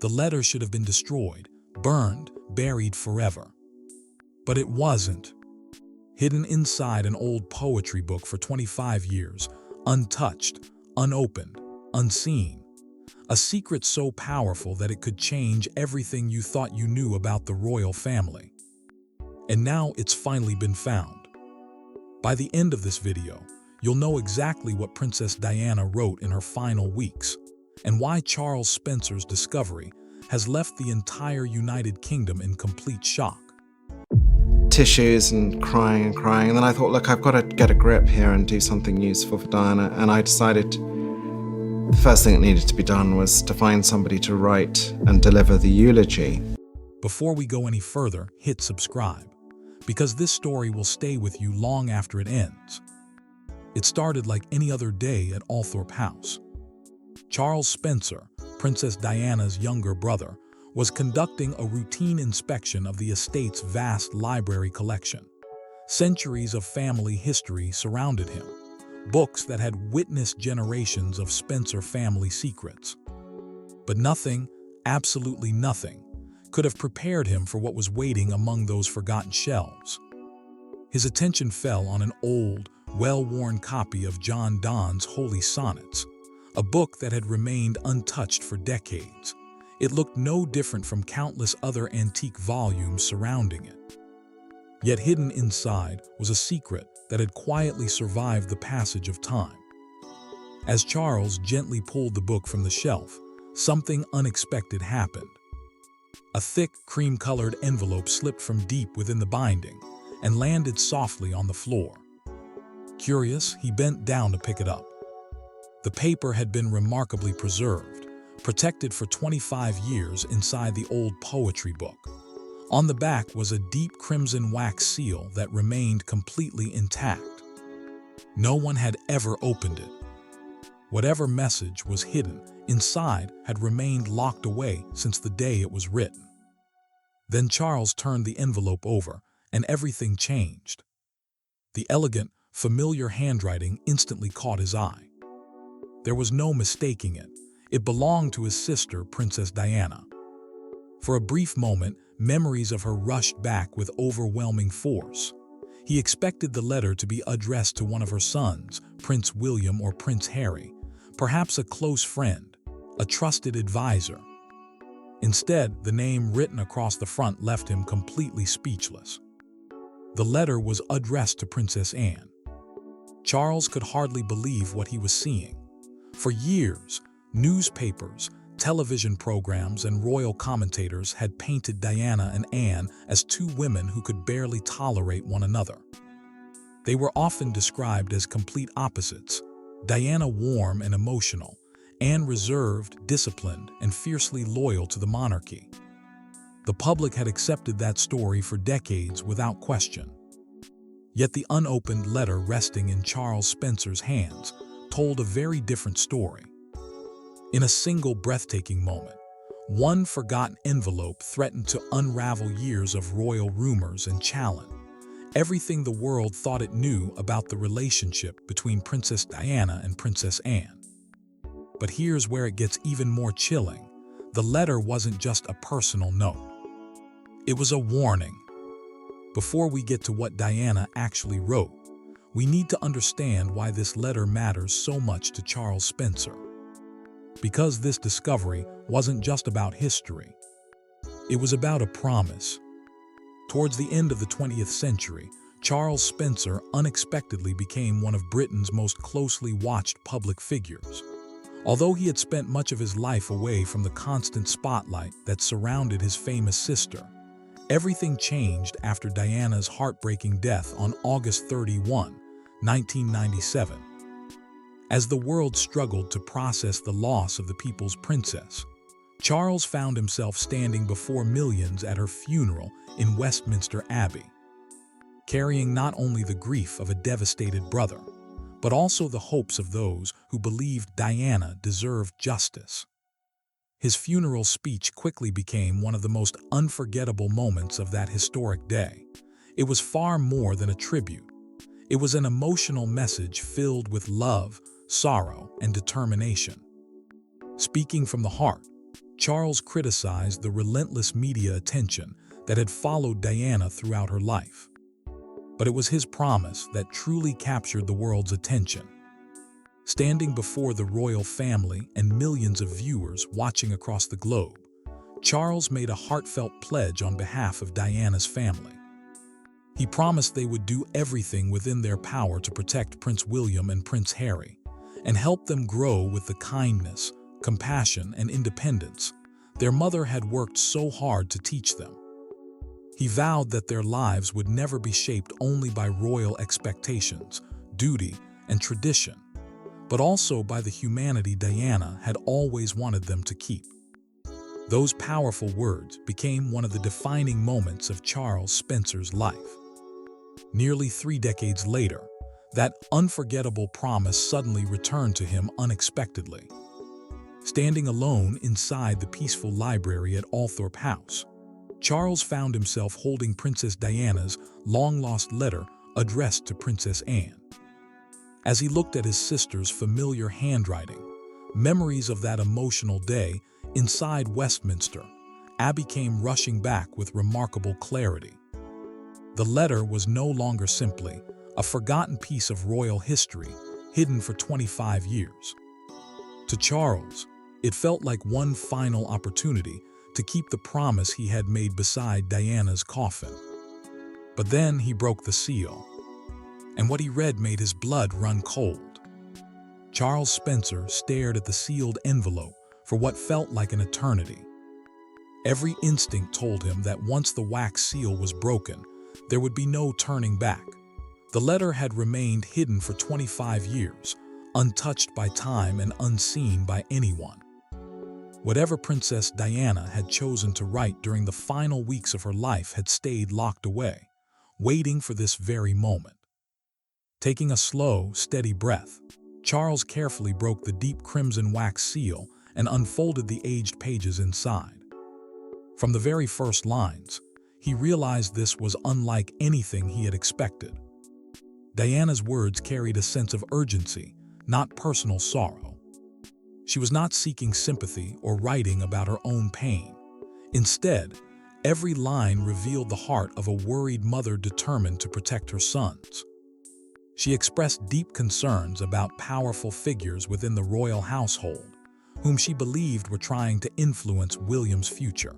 The letter should have been destroyed, burned, buried forever. But it wasn't. Hidden inside an old poetry book for 25 years, untouched, unopened, unseen. A secret so powerful that it could change everything you thought you knew about the royal family. And now it's finally been found. By the end of this video, you'll know exactly what Princess Diana wrote in her final weeks, and why Charles Spencer's discovery has left the entire United Kingdom in complete shock. Tissues and crying, and then I thought, look, I've got to get a grip here and do something useful for Diana, and I decided the first thing that needed to be done was to find somebody to write and deliver the eulogy. Before we go any further, hit subscribe, because this story will stay with you long after it ends. It started like any other day at Althorp House. Charles Spencer, Princess Diana's younger brother, was conducting a routine inspection of the estate's vast library collection. Centuries of family history surrounded him, books that had witnessed generations of Spencer family secrets. But nothing, absolutely nothing, could have prepared him for what was waiting among those forgotten shelves. His attention fell on an old, well-worn copy of John Donne's Holy Sonnets, a book that had remained untouched for decades. It looked no different from countless other antique volumes surrounding it. Yet hidden inside was a secret that had quietly survived the passage of time. As Charles gently pulled the book from the shelf, something unexpected happened. A thick, cream-colored envelope slipped from deep within the binding and landed softly on the floor. Curious, he bent down to pick it up. The paper had been remarkably preserved, protected for 25 years inside the old poetry book. On the back was a deep crimson wax seal that remained completely intact. No one had ever opened it. Whatever message was hidden inside had remained locked away since the day it was written. Then Charles turned the envelope over, and everything changed. The elegant, familiar handwriting instantly caught his eye. There was no mistaking it. It belonged to his sister, Princess Diana. For a brief moment, memories of her rushed back with overwhelming force. He expected the letter to be addressed to one of her sons, Prince William or Prince Harry, perhaps a close friend, a trusted advisor. Instead, the name written across the front left him completely speechless. The letter was addressed to Princess Anne. Charles could hardly believe what he was seeing. For years, newspapers, television programs, and royal commentators had painted Diana and Anne as two women who could barely tolerate one another. They were often described as complete opposites, Diana warm and emotional, Anne reserved, disciplined, and fiercely loyal to the monarchy. The public had accepted that story for decades without question. Yet the unopened letter resting in Charles Spencer's hands told a very different story. In a single breathtaking moment, one forgotten envelope threatened to unravel years of royal rumors and challenge everything the world thought it knew about the relationship between Princess Diana and Princess Anne. But here's where it gets even more chilling. The letter wasn't just a personal note. It was a warning. Before we get to what Diana actually wrote, we need to understand why this letter matters so much to Charles Spencer. Because this discovery wasn't just about history. It was about a promise. Towards the end of the 20th century, Charles Spencer unexpectedly became one of Britain's most closely watched public figures. Although he had spent much of his life away from the constant spotlight that surrounded his famous sister, everything changed after Diana's heartbreaking death on August 31, 1997. As the world struggled to process the loss of the people's princess, Charles found himself standing before millions at her funeral in Westminster Abbey, carrying not only the grief of a devastated brother, but also the hopes of those who believed Diana deserved justice. His funeral speech quickly became one of the most unforgettable moments of that historic day. It was far more than a tribute. It was an emotional message filled with love, sorrow, and determination. Speaking from the heart, Charles criticized the relentless media attention that had followed Diana throughout her life. But it was his promise that truly captured the world's attention. Standing before the royal family and millions of viewers watching across the globe, Charles made a heartfelt pledge on behalf of Diana's family. He promised they would do everything within their power to protect Prince William and Prince Harry, and help them grow with the kindness, compassion, and independence their mother had worked so hard to teach them. He vowed that their lives would never be shaped only by royal expectations, duty, and tradition, but also by the humanity Diana had always wanted them to keep. Those powerful words became one of the defining moments of Charles Spencer's life. Nearly 3 decades later, that unforgettable promise suddenly returned to him unexpectedly. Standing alone inside the peaceful library at Althorp House, Charles found himself holding Princess Diana's long-lost letter addressed to Princess Anne. As he looked at his sister's familiar handwriting, memories of that emotional day inside Westminster Abbey came rushing back with remarkable clarity. The letter was no longer simply a forgotten piece of royal history hidden for 25 years. To Charles, it felt like one final opportunity to keep the promise he had made beside Diana's coffin. But then he broke the seal, and what he read made his blood run cold. Charles Spencer stared at the sealed envelope for what felt like an eternity. Every instinct told him that once the wax seal was broken, there would be no turning back. The letter had remained hidden for 25 years, untouched by time and unseen by anyone. Whatever Princess Diana had chosen to write during the final weeks of her life had stayed locked away, waiting for this very moment. Taking a slow, steady breath, Charles carefully broke the deep crimson wax seal and unfolded the aged pages inside. From the very first lines, he realized this was unlike anything he had expected. Diana's words carried a sense of urgency, not personal sorrow. She was not seeking sympathy or writing about her own pain. Instead, every line revealed the heart of a worried mother determined to protect her sons. She expressed deep concerns about powerful figures within the royal household, whom she believed were trying to influence William's future.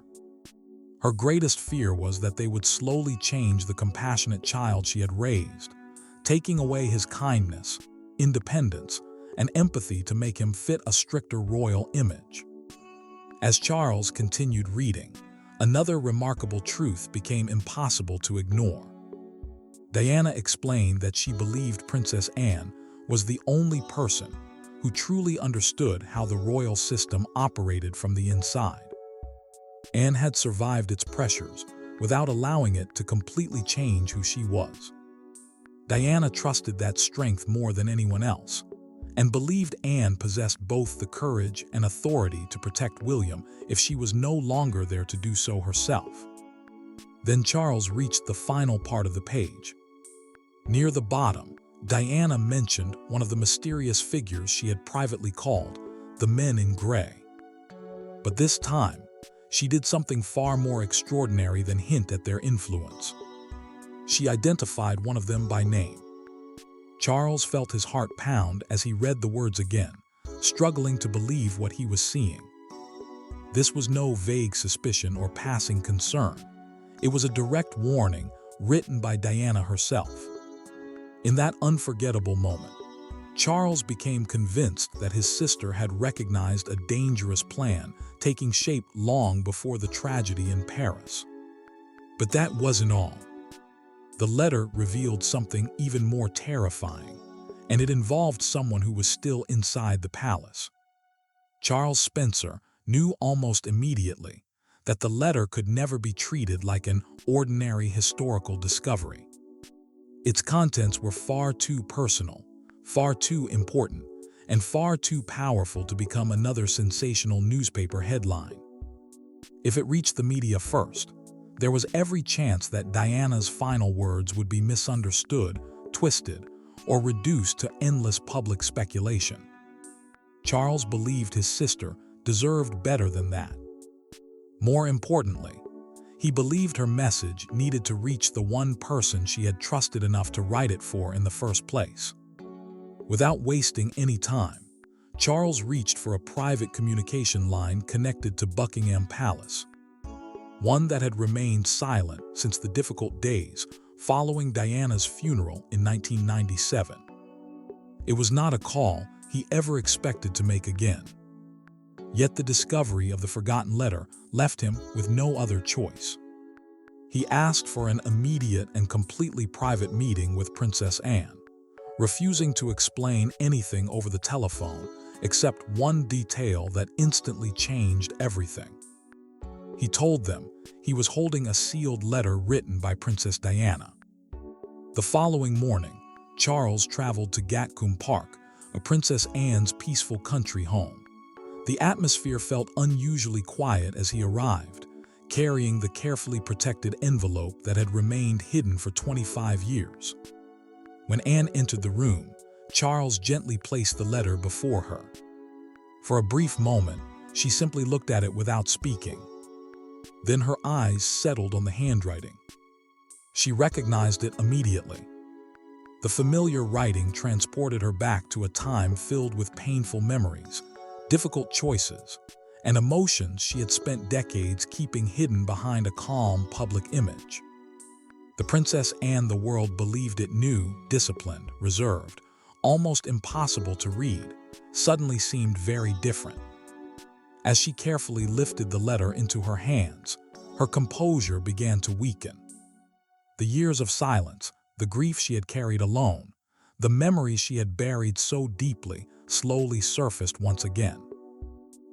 Her greatest fear was that they would slowly change the compassionate child she had raised, taking away his kindness, independence, and empathy to make him fit a stricter royal image. As Charles continued reading, another remarkable truth became impossible to ignore. Diana explained that she believed Princess Anne was the only person who truly understood how the royal system operated from the inside. Anne had survived its pressures without allowing it to completely change who she was. Diana trusted that strength more than anyone else, and believed Anne possessed both the courage and authority to protect William if she was no longer there to do so herself. Then Charles reached the final part of the page. Near the bottom, Diana mentioned one of the mysterious figures she had privately called the Men in Grey. But this time, she did something far more extraordinary than hint at their influence. She identified one of them by name. Charles felt his heart pound as he read the words again, struggling to believe what he was seeing. This was no vague suspicion or passing concern. It was a direct warning written by Diana herself. In that unforgettable moment, Charles became convinced that his sister had recognized a dangerous plan taking shape long before the tragedy in Paris. But that wasn't all. The letter revealed something even more terrifying, and it involved someone who was still inside the palace. Charles Spencer knew almost immediately that the letter could never be treated like an ordinary historical discovery. Its contents were far too personal, far too important, and far too powerful to become another sensational newspaper headline. If it reached the media first, there was every chance that Diana's final words would be misunderstood, twisted, or reduced to endless public speculation. Charles believed his sister deserved better than that. More importantly, he believed her message needed to reach the one person she had trusted enough to write it for in the first place. Without wasting any time, Charles reached for a private communication line connected to Buckingham Palace, one that had remained silent since the difficult days following Diana's funeral in 1997. It was not a call he ever expected to make again. Yet the discovery of the forgotten letter left him with no other choice. He asked for an immediate and completely private meeting with Princess Anne, refusing to explain anything over the telephone except one detail that instantly changed everything. He told them he was holding a sealed letter written by Princess Diana. The following morning, Charles traveled to Gatcombe Park, a Princess Anne's peaceful country home. The atmosphere felt unusually quiet as he arrived, carrying the carefully protected envelope that had remained hidden for 25 years. When Anne entered the room, Charles gently placed the letter before her. For a brief moment, she simply looked at it without speaking. Then her eyes settled on the handwriting. She recognized it immediately. The familiar writing transported her back to a time filled with painful memories, difficult choices, and emotions she had spent decades keeping hidden behind a calm public image. The Princess Anne the world believed it knew, disciplined, reserved, almost impossible to read, suddenly seemed very different. As she carefully lifted the letter into her hands, her composure began to weaken. The years of silence, the grief she had carried alone, the memories she had buried so deeply, slowly surfaced once again.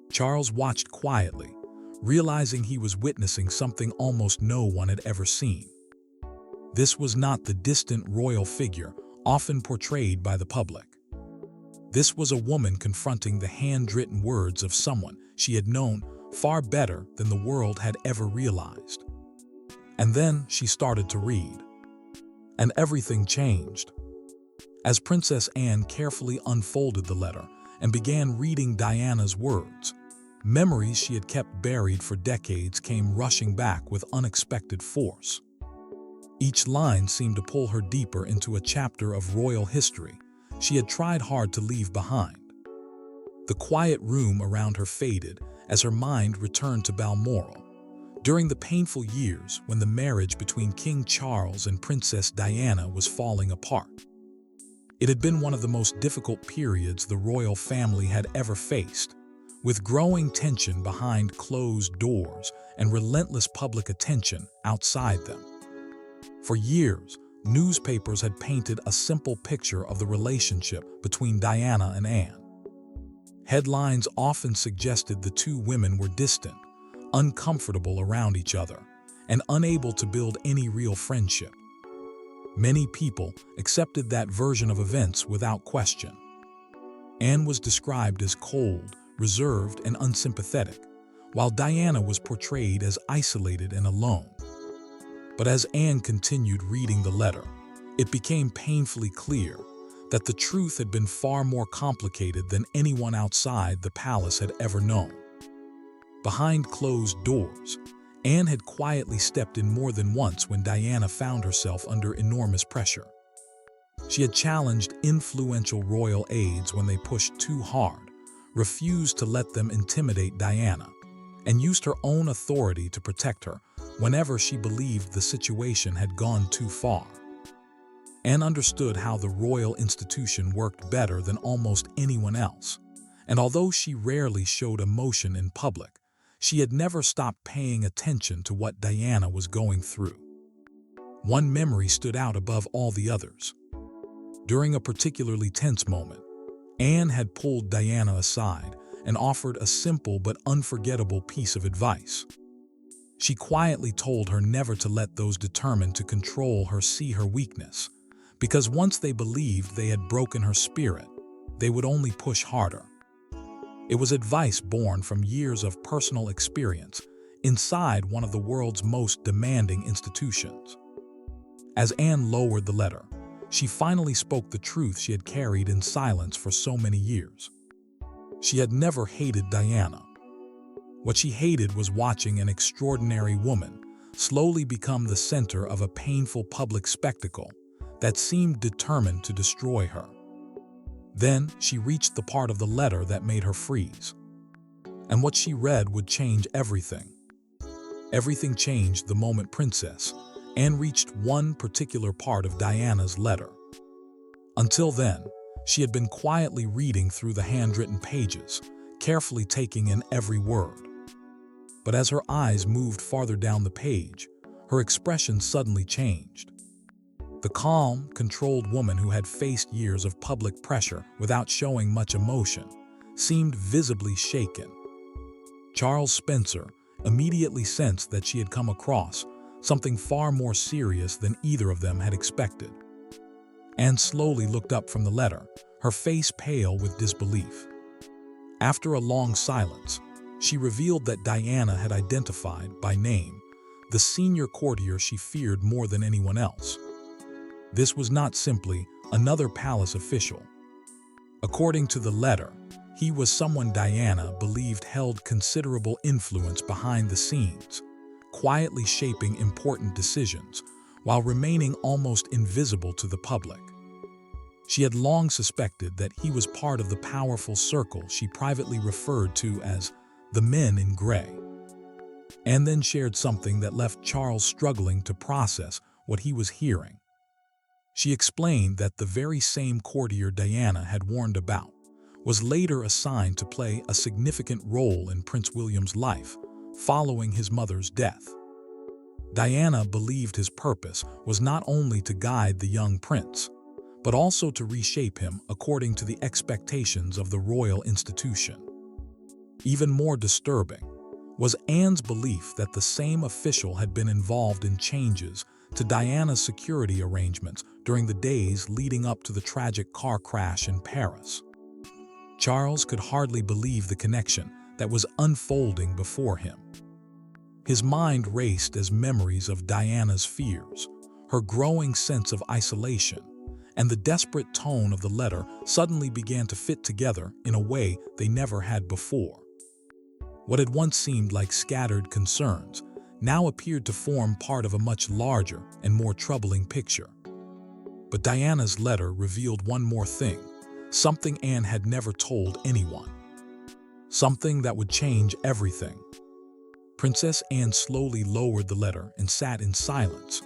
Charles watched quietly, realizing he was witnessing something almost no one had ever seen. This was not the distant royal figure often portrayed by the public. This was a woman confronting the handwritten words of someone she had known far better than the world had ever realized. And then she started to read. And everything changed. As Princess Anne carefully unfolded the letter and began reading Diana's words, memories she had kept buried for decades came rushing back with unexpected force. Each line seemed to pull her deeper into a chapter of royal history she had tried hard to leave behind. The quiet room around her faded as her mind returned to Balmoral, during the painful years when the marriage between King Charles and Princess Diana was falling apart. It had been one of the most difficult periods the royal family had ever faced, with growing tension behind closed doors and relentless public attention outside them. For years, newspapers had painted a simple picture of the relationship between Diana and Anne. Headlines often suggested the two women were distant, uncomfortable around each other, and unable to build any real friendship. Many people accepted that version of events without question. Anne was described as cold, reserved, and unsympathetic, while Diana was portrayed as isolated and alone. But as Anne continued reading the letter, it became painfully clear that the truth had been far more complicated than anyone outside the palace had ever known. Behind closed doors, Anne had quietly stepped in more than once when Diana found herself under enormous pressure. She had challenged influential royal aides when they pushed too hard, refused to let them intimidate Diana, and used her own authority to protect her whenever she believed the situation had gone too far. Anne understood how the royal institution worked better than almost anyone else, and although she rarely showed emotion in public, she had never stopped paying attention to what Diana was going through. One memory stood out above all the others. During a particularly tense moment, Anne had pulled Diana aside and offered a simple but unforgettable piece of advice. She quietly told her never to let those determined to control her see her weakness, because once they believed they had broken her spirit, they would only push harder. It was advice born from years of personal experience inside one of the world's most demanding institutions. As Anne lowered the letter, she finally spoke the truth she had carried in silence for so many years. She had never hated Diana. What she hated was watching an extraordinary woman slowly become the center of a painful public spectacle that seemed determined to destroy her. Then she reached the part of the letter that made her freeze. And what she read would change everything. Everything changed the moment Princess Anne reached one particular part of Diana's letter. Until then, she had been quietly reading through the handwritten pages, carefully taking in every word. But as her eyes moved farther down the page, her expression suddenly changed. The calm, controlled woman who had faced years of public pressure without showing much emotion seemed visibly shaken. Charles Spencer immediately sensed that she had come across something far more serious than either of them had expected. Anne slowly looked up from the letter, her face pale with disbelief. After a long silence, she revealed that Diana had identified, by name, the senior courtier she feared more than anyone else. This was not simply another palace official. According to the letter, he was someone Diana believed held considerable influence behind the scenes, quietly shaping important decisions while remaining almost invisible to the public. She had long suspected that he was part of the powerful circle she privately referred to as the men in gray. And then shared something that left Charles struggling to process what he was hearing. She explained that the very same courtier Diana had warned about was later assigned to play a significant role in Prince William's life following his mother's death. Diana believed his purpose was not only to guide the young prince, but also to reshape him according to the expectations of the royal institution. Even more disturbing was Anne's belief that the same official had been involved in changes to Diana's security arrangements during the days leading up to the tragic car crash in Paris. Charles could hardly believe the connection that was unfolding before him. His mind raced as memories of Diana's fears, her growing sense of isolation, and the desperate tone of the letter suddenly began to fit together in a way they never had before. What had once seemed like scattered concerns now appeared to form part of a much larger and more troubling picture. But Diana's letter revealed one more thing, something Anne had never told anyone. Something that would change everything. Princess Anne slowly lowered the letter and sat in silence,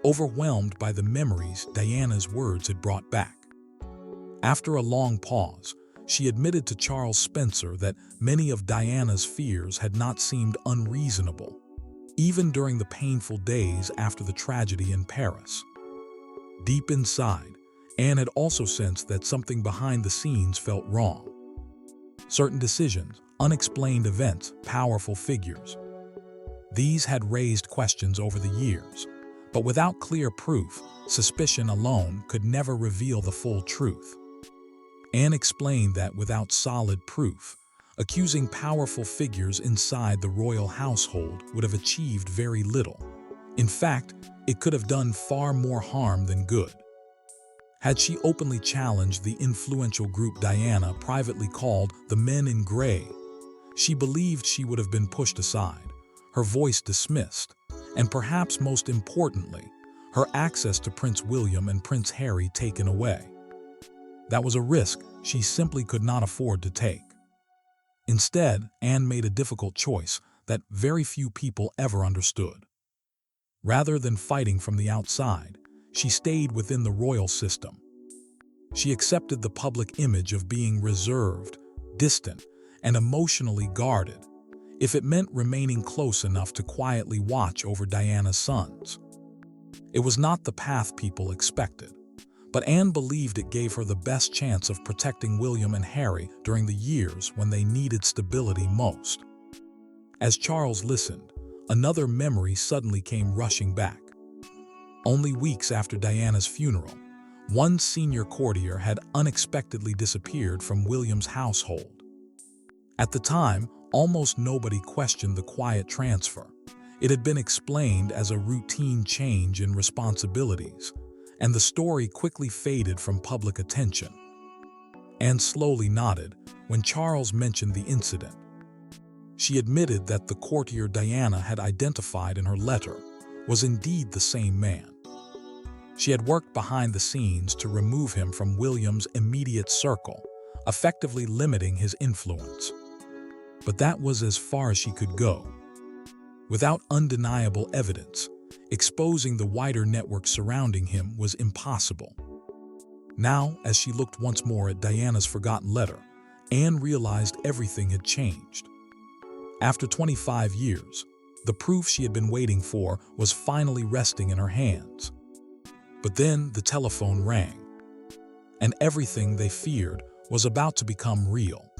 overwhelmed by the memories Diana's words had brought back. After a long pause, she admitted to Charles Spencer that many of Diana's fears had not seemed unreasonable, even during the painful days after the tragedy in Paris. Deep inside, Anne had also sensed that something behind the scenes felt wrong. Certain decisions, unexplained events, powerful figures. These had raised questions over the years, but without clear proof, suspicion alone could never reveal the full truth. Anne explained that without solid proof, accusing powerful figures inside the royal household would have achieved very little. In fact, it could have done far more harm than good. Had she openly challenged the influential group Diana privately called the Men in Grey, she believed she would have been pushed aside, her voice dismissed, and perhaps most importantly, her access to Prince William and Prince Harry taken away. That was a risk she simply could not afford to take. Instead, Anne made a difficult choice that very few people ever understood. Rather than fighting from the outside, she stayed within the royal system. She accepted the public image of being reserved, distant, and emotionally guarded, if it meant remaining close enough to quietly watch over Diana's sons. It was not the path people expected, but Anne believed it gave her the best chance of protecting William and Harry during the years when they needed stability most. As Charles listened, another memory suddenly came rushing back. Only weeks after Diana's funeral, one senior courtier had unexpectedly disappeared from William's household. At the time, almost nobody questioned the quiet transfer. It had been explained as a routine change in responsibilities, and the story quickly faded from public attention. Anne slowly nodded when Charles mentioned the incident. She admitted that the courtier Diana had identified in her letter was indeed the same man. She had worked behind the scenes to remove him from William's immediate circle, effectively limiting his influence. But that was as far as she could go. Without undeniable evidence, exposing the wider network surrounding him was impossible. Now, as she looked once more at Diana's forgotten letter, Anne realized everything had changed. After 25 years, the proof she had been waiting for was finally resting in her hands. But then the telephone rang, and everything they feared was about to become real.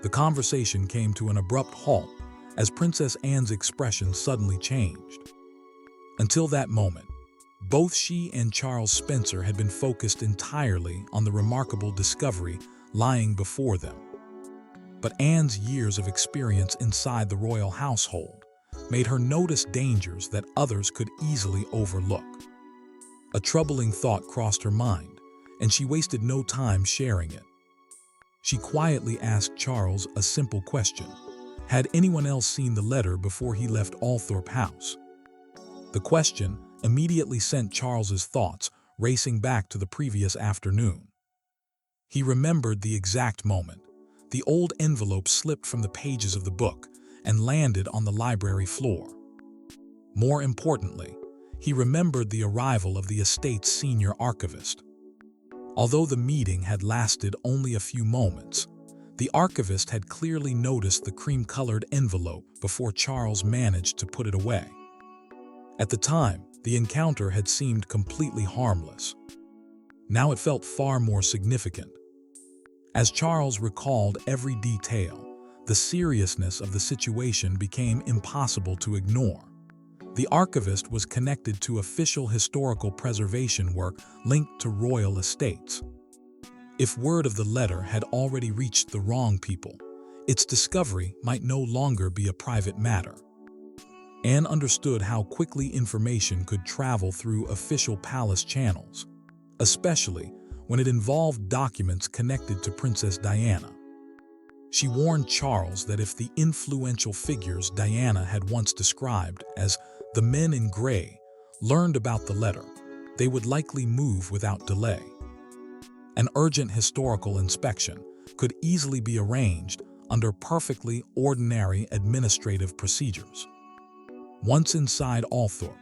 The conversation came to an abrupt halt as Princess Anne's expression suddenly changed. Until that moment, both she and Charles Spencer had been focused entirely on the remarkable discovery lying before them. But Anne's years of experience inside the royal household made her notice dangers that others could easily overlook. A troubling thought crossed her mind, and she wasted no time sharing it. She quietly asked Charles a simple question. Had anyone else seen the letter before he left Althorp House? The question immediately sent Charles's thoughts racing back to the previous afternoon. He remembered the exact moment. The old envelope slipped from the pages of the book and landed on the library floor. More importantly, he remembered the arrival of the estate's senior archivist. Although the meeting had lasted only a few moments, the archivist had clearly noticed the cream-colored envelope before Charles managed to put it away. At the time, the encounter had seemed completely harmless. Now it felt far more significant. As Charles recalled every detail, the seriousness of the situation became impossible to ignore. The archivist was connected to official historical preservation work linked to royal estates. If word of the letter had already reached the wrong people, its discovery might no longer be a private matter. Anne understood how quickly information could travel through official palace channels, especially when it involved documents connected to Princess Diana. She warned Charles that if the influential figures Diana had once described as the men in gray learned about the letter, they would likely move without delay. An urgent historical inspection could easily be arranged under perfectly ordinary administrative procedures. Once inside Althorp,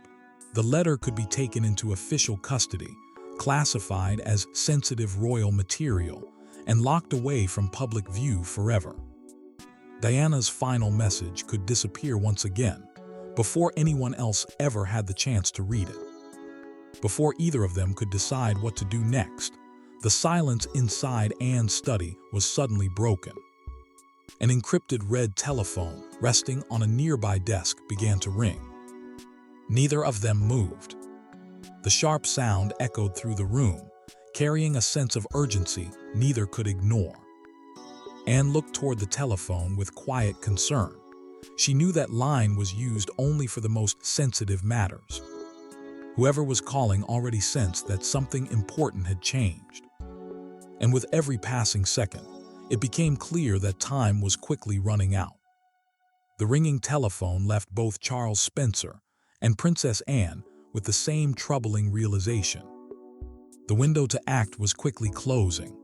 the letter could be taken into official custody, classified as sensitive royal material, and locked away from public view forever. Diana's final message could disappear once again, before anyone else ever had the chance to read it. Before either of them could decide what to do next, the silence inside Anne's study was suddenly broken. An encrypted red telephone resting on a nearby desk began to ring. Neither of them moved. The sharp sound echoed through the room, carrying a sense of urgency neither could ignore. Anne looked toward the telephone with quiet concern. She knew that line was used only for the most sensitive matters. Whoever was calling already sensed that something important had changed. And with every passing second, it became clear that time was quickly running out. The ringing telephone left both Charles Spencer and Princess Anne with the same troubling realization. The window to act was quickly closing.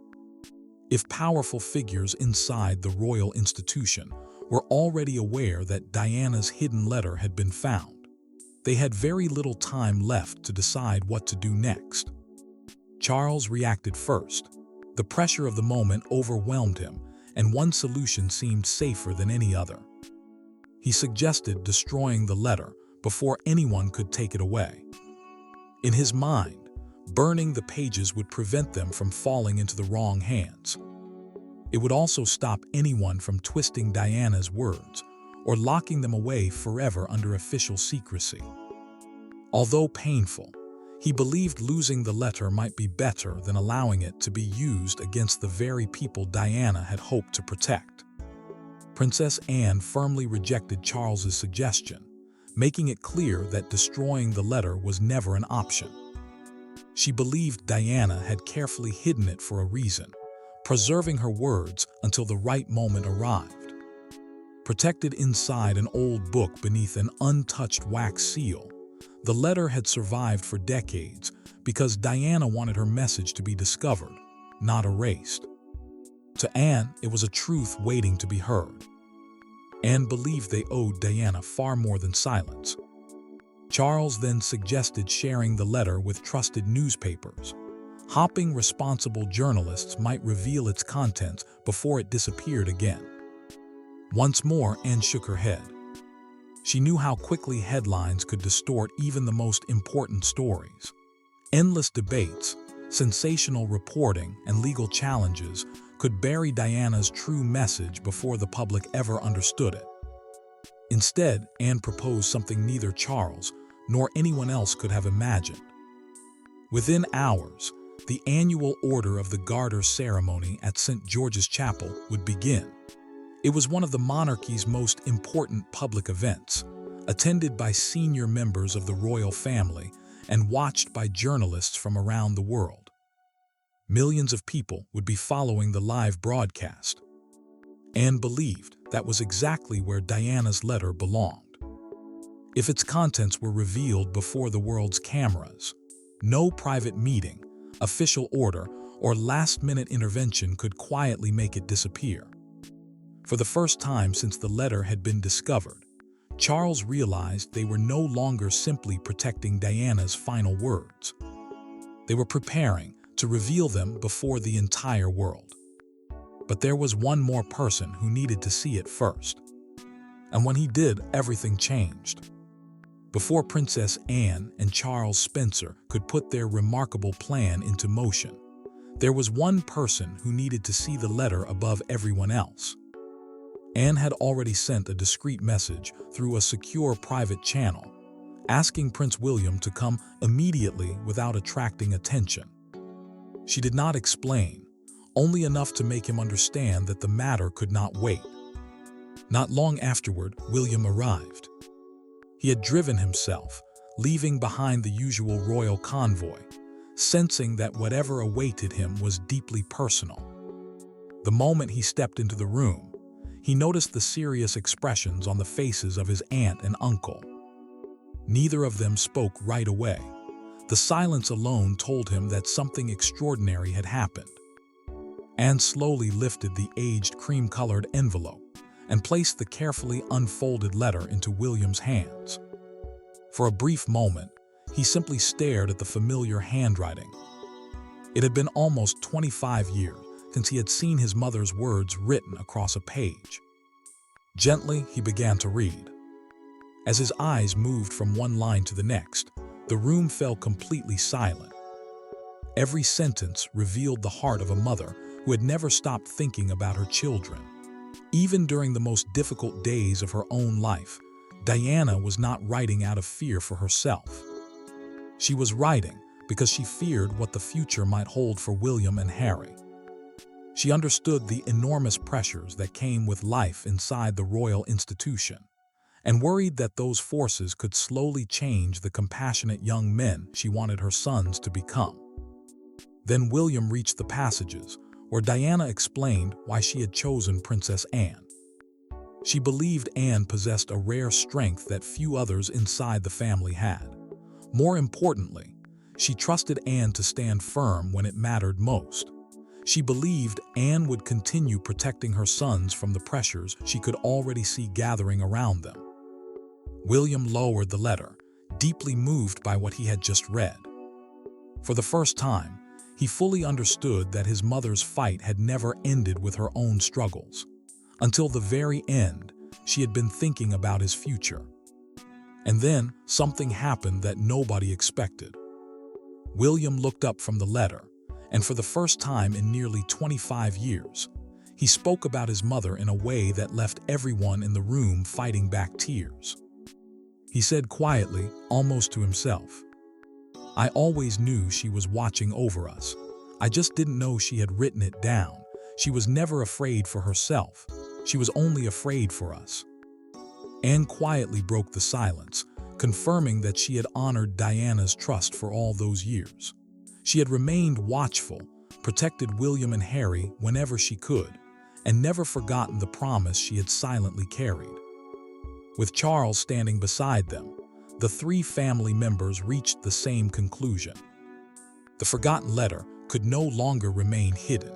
If powerful figures inside the royal institution were already aware that Diana's hidden letter had been found, they had very little time left to decide what to do next. Charles reacted first. The pressure of the moment overwhelmed him, and one solution seemed safer than any other. He suggested destroying the letter before anyone could take it away. In his mind, burning the pages would prevent them from falling into the wrong hands. It would also stop anyone from twisting Diana's words or locking them away forever under official secrecy. Although painful, he believed losing the letter might be better than allowing it to be used against the very people Diana had hoped to protect. Princess Anne firmly rejected Charles's suggestion, making it clear that destroying the letter was never an option. She believed Diana had carefully hidden it for a reason, preserving her words until the right moment arrived. Protected inside an old book beneath an untouched wax seal, the letter had survived for decades because Diana wanted her message to be discovered, not erased. To Anne, it was a truth waiting to be heard. Anne believed they owed Diana far more than silence. Charles then suggested sharing the letter with trusted newspapers, hoping responsible journalists might reveal its contents before it disappeared again. Once more, Anne shook her head. She knew how quickly headlines could distort even the most important stories. Endless debates, sensational reporting, and legal challenges could bury Diana's true message before the public ever understood it. Instead, Anne proposed something neither Charles nor anyone else could have imagined. Within hours, the annual Order of the Garter ceremony at St. George's Chapel would begin. It was one of the monarchy's most important public events, attended by senior members of the royal family and watched by journalists from around the world. Millions of people would be following the live broadcast. Anne believed that was exactly where Diana's letter belonged. If its contents were revealed before the world's cameras, no private meeting, official order, or last-minute intervention could quietly make it disappear. For the first time since the letter had been discovered, Charles realized they were no longer simply protecting Diana's final words. They were preparing to reveal them before the entire world. But there was one more person who needed to see it first. And when he did, everything changed. Before Princess Anne and Charles Spencer could put their remarkable plan into motion, there was one person who needed to see the letter above everyone else. Anne had already sent a discreet message through a secure private channel, asking Prince William to come immediately without attracting attention. She did not explain, only enough to make him understand that the matter could not wait. Not long afterward, William arrived. He had driven himself, leaving behind the usual royal convoy, sensing that whatever awaited him was deeply personal. The moment he stepped into the room, he noticed the serious expressions on the faces of his aunt and uncle. Neither of them spoke right away. The silence alone told him that something extraordinary had happened. Anne slowly lifted the aged cream-colored envelope and placed the carefully unfolded letter into William's hands. For a brief moment, he simply stared at the familiar handwriting. It had been almost 25 years since he had seen his mother's words written across a page. Gently, he began to read. As his eyes moved from one line to the next, the room fell completely silent. Every sentence revealed the heart of a mother who had never stopped thinking about her children. Even during the most difficult days of her own life, Diana was not writing out of fear for herself. She was writing because she feared what the future might hold for William and Harry. She understood the enormous pressures that came with life inside the royal institution, and worried that those forces could slowly change the compassionate young men she wanted her sons to become. Then William reached the passages where Diana explained why she had chosen Princess Anne. She believed Anne possessed a rare strength that few others inside the family had. More importantly, she trusted Anne to stand firm when it mattered most. She believed Anne would continue protecting her sons from the pressures she could already see gathering around them. William lowered the letter, deeply moved by what he had just read. For the first time, he fully understood that his mother's fight had never ended with her own struggles. Until the very end, she had been thinking about his future. And then, something happened that nobody expected. William looked up from the letter, and for the first time in nearly 25 years, he spoke about his mother in a way that left everyone in the room fighting back tears. He said quietly, almost to himself, "I always knew she was watching over us. I just didn't know she had written it down. She was never afraid for herself. She was only afraid for us." Anne quietly broke the silence, confirming that she had honored Diana's trust for all those years. She had remained watchful, protected William and Harry whenever she could, and never forgotten the promise she had silently carried. With Charles standing beside them, the three family members reached the same conclusion. The forgotten letter could no longer remain hidden.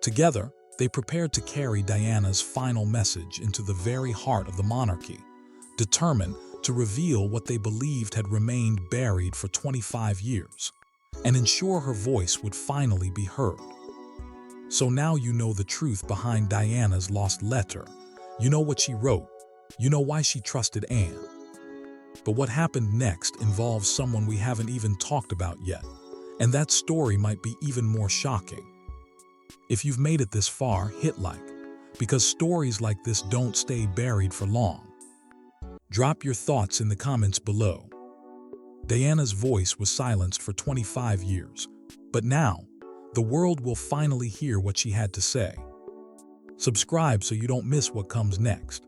Together, they prepared to carry Diana's final message into the very heart of the monarchy, determined to reveal what they believed had remained buried for 25 years, and ensure her voice would finally be heard. So now you know the truth behind Diana's lost letter. You know what she wrote. You know why she trusted Anne. But what happened next involves someone we haven't even talked about yet, and that story might be even more shocking. If you've made it this far, hit like, because stories like this don't stay buried for long. Drop your thoughts in the comments below. Diana's voice was silenced for 25 years, but now, the world will finally hear what she had to say. Subscribe so you don't miss what comes next.